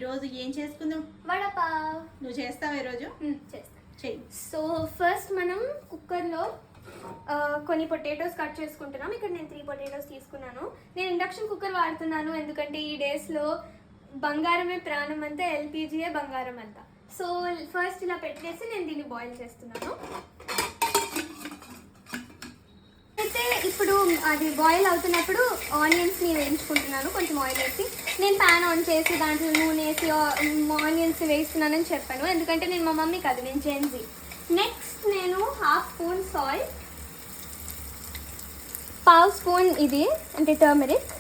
ఈరోజు ఏం చేసుకుందాం? వడపావ్. నువ్వు చేస్తావా ఈరోజు? చేస్తాను. చెయ్యి. సో ఫస్ట్ మనం కుక్కర్లో కొన్ని పొటాటోస్ కట్ చేసుకుంటున్నాం. ఇక్కడ నేను 3 పొటాటోస్ తీసుకున్నాను. నేను ఇండక్షన్ కుక్కర్ వాడుతున్నాను ఎందుకంటే ఈ డేస్లో బంగారమే ప్రాణం అంతా, ఎల్పిజియే బంగారం అంతా. సో ఫస్ట్ ఇలా పెట్టేసి నేను దీన్ని బాయిల్ చేస్తున్నాను. అయితే ఇప్పుడు అది బాయిల్ అవుతున్నప్పుడు ఆనియన్స్ని వేయించుకుంటున్నాను. కొంచెం ఆయిల్ వేసి నేను ప్యాన్ ఆన్ చేసి దాంట్లో నూనె వేసి ఆనియన్స్ వేస్తున్నానని చెప్పాను ఎందుకంటే నేను మా మమ్మీ కాదు, నేను జెన్జీ. నెక్స్ట్ నేను 1/2 స్పూన్ సాల్ట్, 1/2 స్పూన్ ఇది అంటే టర్మరిక్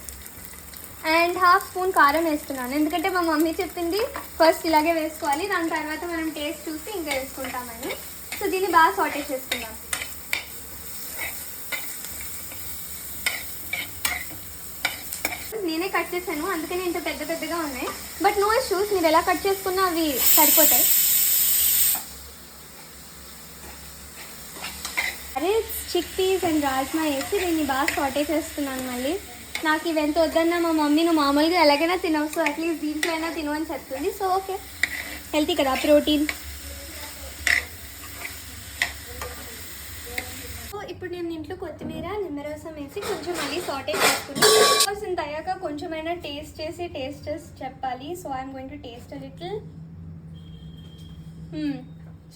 అండ్ 1/2 స్పూన్ కారం వేస్తున్నాను ఎందుకంటే మా మమ్మీ చెప్పింది ఫస్ట్ ఇలాగే వేసుకోవాలి, దాని తర్వాత మనం టేస్ట్ చూసి ఇంకా వేసుకుంటామని. సో దీన్ని బాగా సాటే చేసుకుందాం. నేనే కట్ చేశాను అందుకని ఇంత పెద్ద పెద్దగా ఉన్నాయి. బట్ నో ఇష్యూస్, మీరు ఎలా కట్ చేసుకున్నా అవి సరిపోతాయి. అరే చిక్ పీస్ అండ్ రాజ్మా వేసి దీన్ని బాగా సాటే చేస్తున్నాను. మళ్ళీ నాకు ఇవి ఎంత వద్దన్నా మా మమ్మీ నువ్వు మామూలుగా ఎలాగైనా తినవు, సో అట్లీస్ట్ దీంట్లో అయినా తిను అని చెప్తుంది. సో ఓకే, హెల్తీ కదా, ప్రోటీన్. ఇప్పుడు నేను ఇంట్లో కొత్తిమీర నిమ్మరసం వేసి కొంచెం మళ్ళీ సాటే చేసుకున్నాను. ఇంత అయ్యాక కొంచెమైనా టేస్ట్ చేసి చెప్పాలి. So I'm going to taste a little.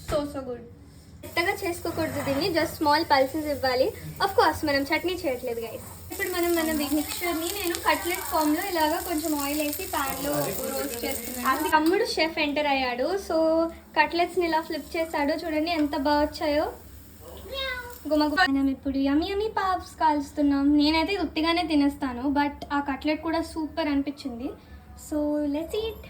So good. మెత్తగా చేసుకోకూడదు దీన్ని, జస్ట్ స్మాల్ పల్సెస్ ఇవ్వాలి. ఆఫ్ కోర్స్ మనం చట్నీ చేయట్లేదు గైస్. ఇప్పుడు మనం మన మిక్చర్ని నేను కట్లెట్ ఫామ్లో ఇలాగా కొంచెం ఆయిల్ వేసి ప్యాన్లో రోస్ట్ చేస్తున్నాను. అది తమ్ముడు షెఫ్ ఎంటర్ అయ్యాడు. సో కట్లెట్స్ని ఇలా ఫ్లిప్ చేశాడు, చూడండి ఎంత బాగా వచ్చాయో. మనం ఇప్పుడు యమ్మీ పాప్స్ కాల్స్తున్నాం. నేనైతే ఉత్తిగానే తినేస్తాను, బట్ ఆ కట్లెట్ కూడా సూపర్ అనిపించింది. So let's eat.